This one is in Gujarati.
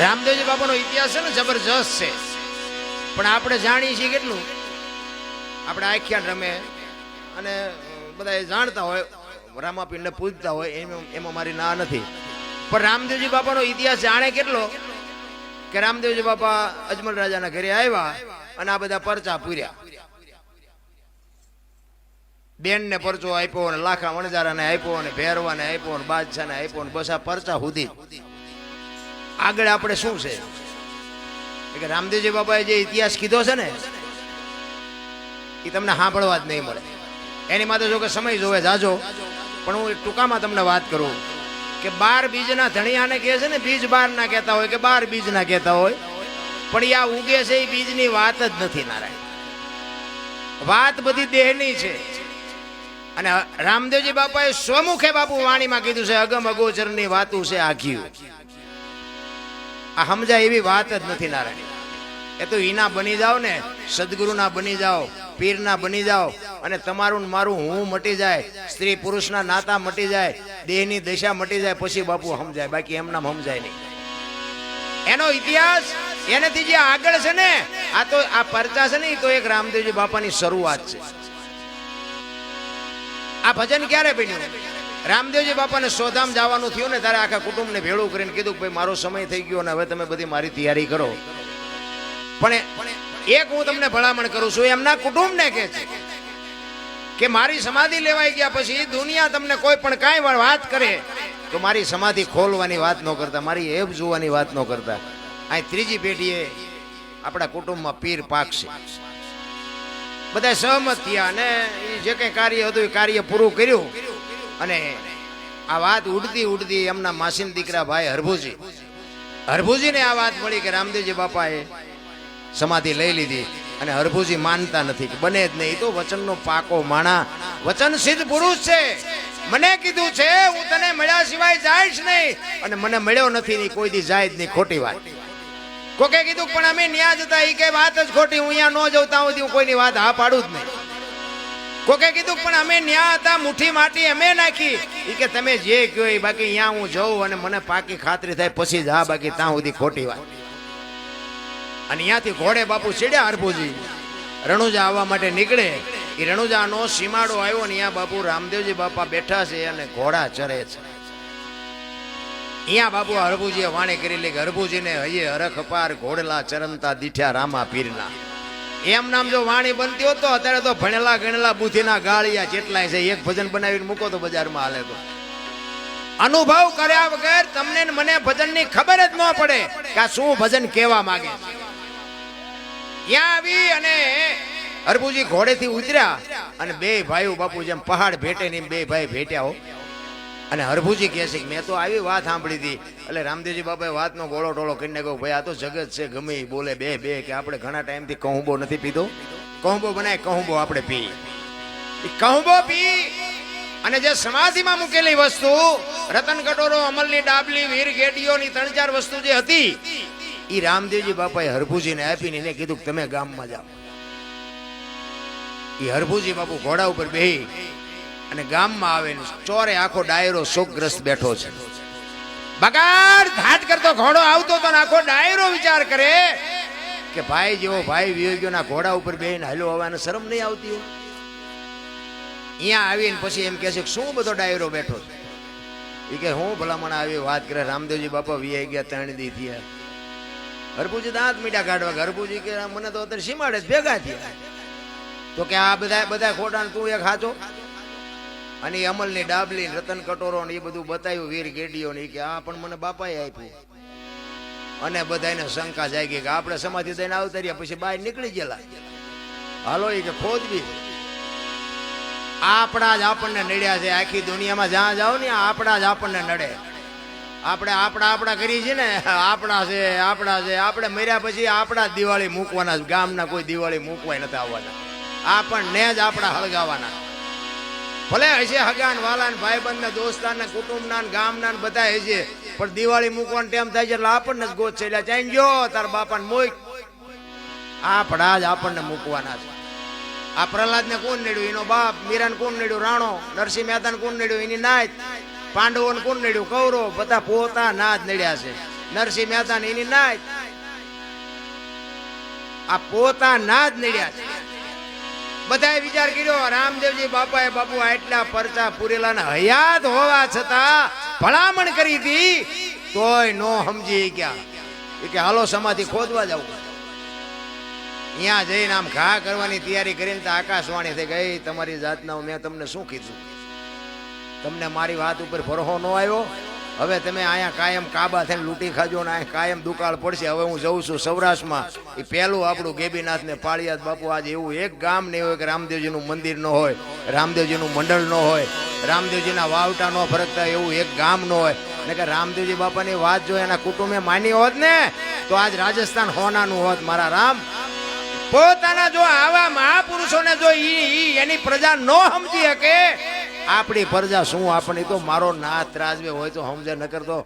રામદેવજી બાપાનો ઇતિહાસ છે ને જબરજસ્ત છે, પણ આપણે જાણીએ છીએ કેટલું. આપણે આખ્યાન રમે અને બધા જાણતા હોય, રામાપીરને પૂજતા હોય, એમાં મારી ના નથી. પણ રામદેવજી બાપાનો ઇતિહાસ જાણે કેટલો કે રામદેવજી બાપા અજમલ રાજાના ઘરે આવ્યા અને આ બધા પરચા પૂર્યા. બેન ને પરચો આપ્યો અને લાખા વણજારાને આપ્યો અને ભેરવાને આપ્યો અને બાદશાહને આપ્યો અને બસ આ પરચા સુધી. આગળ આપણે શું છે કે રામદેવજી બાપાએ જે ઇતિહાસ કીધો છે ને એ તમને સાંભળવા જ નહીં મળે. એની માટે જો કે સમય જોવે જાજો, પણ હું ટૂંકામાં તમને વાત કરું કે 12 બીજના ધણિયાને કહે છે ને, બીજ 12 ના કહેતા હોય કે 12 બીજ ના કહેતા હોય, પણ આ ઉગે છે એ બીજની વાત જ નથી નારાયણ. વાત બધી દેહની છે. અને રામદેવજી બાપાએ સ્વમુખે બાપુ વાણીમાં કીધું છે, અગમ અગોચરની વાતું છે આઘ્યું. આ સમજાય એવી વાત જ નથી નારાયણ. એ તો ઈના બની જાઓ ને, સદગુરુના બની જાઓ, પીરના બની જાઓ અને તમારું મારું હું મટી જાય, સ્ત્રી પુરુષના નાતા મટી જાય, દેહની દશા મટી જાય, પછી બાપુ સમજાય, બાકી એમના સમજાય નહીં. એનો ઇતિહાસ એનાથી જે આગળ છે ને, આ તો આ પરચા છે ને, એ તો એક રામદેવજી બાપાની શરૂઆત છે. આ ભજન ક્યારે બન્યું? રામદેવજી બાપાને સોધામ જવાનું થયું ને ત્યારે આખા કુટુંબને ભેળું કરીને કીધું કે ભાઈ મારો સમય થઈ ગયો ને હવે તમે બધી મારી તૈયારી કરો. પણ એક હું તમને ભલામણ કરું છું, એમના કુટુંબને કહે છે કે મારી સમાધિ લેવાઈ ગયા પછી દુનિયા તમને કોઈ પણ કાંઈ વાત કરે તો મારી સમાધિ ખોલવાની વાત ન કરતા, મારી એબ જોવાની વાત ન કરતા. આ ત્રીજી પેઢીએ આપણા કુટુંબમાં પીર પાકશે. બધા સહમત થયા અને જે કંઈ કાર્ય હતું એ કાર્ય પૂરું કર્યું. અને આ વાત ઉડતી ઉડતી એમના માસીન દીકરા ભાઈ હરભુજીને આ વાત મળી કે રામદેવજી બાપાએ સમાધિ લઈ લીધી. અને હરભુજી માનતા નથી કે બને જ નહીં, તો વચનનો પાકો માણા, વચન સિદ્ધ પુરુષ છે. મને કીધું છે હું તને મળ્યા સિવાય જાઈશ નહીં, અને મને મળ્યો નથી નહીં, કોઈ દી જાય જ નહીં. ખોટી વાત. કોકે કીધું પણ અમે ન્યા જતા, એ કે વાત જ ખોટી, હું અહીંયા ન જવતા સુધી હું કોઈની વાત હા પાડું જ નહીં. કોકે કીધું પણ અમે ન્યા હતા, મુઠ્ઠી માટી અમે નાખી, એ કે તમે જે કહો એ, બાકી અહીંયા હું જઉં અને મને પાકી ખાતરી થાય પછી જ હા, બાકી ત્યાં સુધી ખોટી વાત. અને અહીંયાથી ઘોડે બાપુ ચડ્યા હરભુજી, રણુજા આવવા માટે નીકળે. એ રણુજાનો સીમાડો આવ્યો ને અહીંયા બાપુ રામદેવજી બાપા બેઠા છે અને ઘોડા ચરે છે. અહીંયા બાપુ હરભુજીએ વાણી કરી લે કે હરભુજીને હૈયે હરખ પાર ઘોડલા ચરંતા દીઠ્યા રામા પીરના. એમ નામ જો વાણી બનતી હોત તો અત્યારે તો ભણેલા ગણેલા બુદ્ધિના ગાળિયા જેટલાય છે, એક ભજન બનાવીને મૂકો તો બજારમાં હાલે. તો અનુભવ કર્યા વગર તમને મને ભજનની ખબર જ ન પડે કે આ શું ભજન કહેવા માંગે. ત્યાં આવી અને હરભુજી ઘોડેથી ઉતર્યા અને બે ભાઈઓ બાપુ જેમ પહાડ ભેટે ને બે ભાઈ ભેટ્યા હો. અને હરભુજી કહે છે કે મેં તો આવી વાત સાંભળી હતી. એટલે રામદેવજી બાપાએ વાતનો ગોળો ટોળો કરીને કહ્યું ભાઈ આ તો જગત છે, ગમે એ બોલે બે કે આપણે ઘણા ટાઈમથી કહુંબો નથી પીધો, કહુંબો બનાય, કહુંબો આપણે પી. કહુંબો પી અને જે સમાધિમાં મૂકેલી વસ્તુ રતન કટોરો, અમલની ડાબલી, વીર ગેડીઓની 3-4 વસ્તુ જે હતી એ રામદેવજી બાપાએ હરભુજીને આપીને એને કીધું કે તમે ગામમાં જાઓ. એ હરભુજી બાપુ ઘોડા ઉપર બેહી અને ગામમાં આવે ને ચોરે આખો ડાયરો શોકગ્રસ્ત બેઠો છે. બગાડ ઘાટ કરતો ઘોડો આવતો તો આખો ડાયરો વિચાર કરે કે ભાઈ જેવો ભાઈ વિયોગ્યોના ઘોડા ઉપર બેહીને હાલ્યો આવવાને શરમ નહીં આવતી હોય. અહીંયા આવીને પછી એમ કહે છે કે શું બધો ડાયરો બેઠો છે. એ કે હું ભલામણ આવી વાત કરે, રામદેવજી બાપા વિયાઈ ગયા 3 દી થયા. હરભુજી દાંત મીઠા કાઢવા. હરભુજી કે મને તો અત્યારે સીમાડે ભેગા થયા. તો કે આ બધા ખોટા તું એક હાચો. અને અમલની ડાબલી, રતન કટોરો ને એ બધું બતાવ્યું, વીર ગેડીઓ ને, કે આ પણ મને બાપાએ આપ્યું. અને બધાને શંકા જાગી કે આપણે સમાધિ દઈને આવતા રહ્યા પછી બહાર નીકળી ગયેલા. હાલો એ કે ખોદવી આપણા જ આપણને નડ્યા છે. આખી દુનિયામાં જ્યાં જાઓ ને આપણા જ આપણને નડે. આપણે આપણા કરી છે ને, આપણા છે. આપણે મર્યા પછી આપણા જ દિવાળી મૂકવાના. ગામના કોઈ દિવાળી મૂકવાય નથી આવવાના. આપણને જ આપણા હળગાવાના. ભલે હશે હગાન વાલાન ભાઈબંધ ને દોસ્તાન ને કુટુંબના ગામના બધા હશે, પણ દિવાળી મૂકવાનો ટાઈમ થાય છે એટલે આપણને જ ગોત છે. એટલે ચાઈ ગયો તાર બાપાને મોય, આપણા જ આપણને મૂકવાના છે. આ પ્રહલાદ ને કોણ નડ્યું? એનો બાપ. મીરાને કોણ નડ્યું? રાણો. નરસિંહ મહેતાને કોણ નડ્યું? એની નાત. પાંડવોને કોણ નડ્યું? કૌરવ. બધા પોતા ના જ નડ્યા છે. નરસિંહ મહેતા ને એની નાય આ પોતાના જ નડ્યા છે. બધાએ વિચાર કર્યો રામદેવજી બાપાએ બાપુ આટલા પરચા પૂરેલા હયાત હોવા છતાં ભલામણ કરી હતી તોય નો સમજી ગયા. એ કે હાલો સમાધિ ખોદવા જાવ. અહીંયા જઈને આમ ઘા કરવાની તૈયારી કરીને તો આકાશવાણી થઈ ગઈ તમારી જાતના મેં તમને શું કીધું? તમને મારી વાત ઉપર ભરોસો ન આવ્યો? હવે તમે અહીંયા કાયમ કાબા થઈને લૂંટી ખાજો ને અહીંયા કાયમ દુકાળ પડશે. હવે હું જઉં છું સૌરાષ્ટ્રમાં. એ પહેલું આપણું ગેબીનાથ ને પાળિયાદ બાપુ આજે એવું એક ગામ નહીં હોય કે રામદેવજીનું મંદિર ન હોય, રામદેવજીનું મંડળ ન હોય, રામદેવજીના વાવટા ન ફરકતા એવું એક ગામ ન હોય. ને કે રામદેવજી બાપાની વાત જો એના કુટુંબે માની હોત ને તો આજ રાજસ્થાન હોનાનું હોત. મારા રામ પોતાના જો આવા મહાપુરુષોને જો એની પ્રજા ન સમજી શકે, આપણી પ્રજા શું? આપણી તો મારો નાથ રાજવે હોય તો સમજે, ન કરતો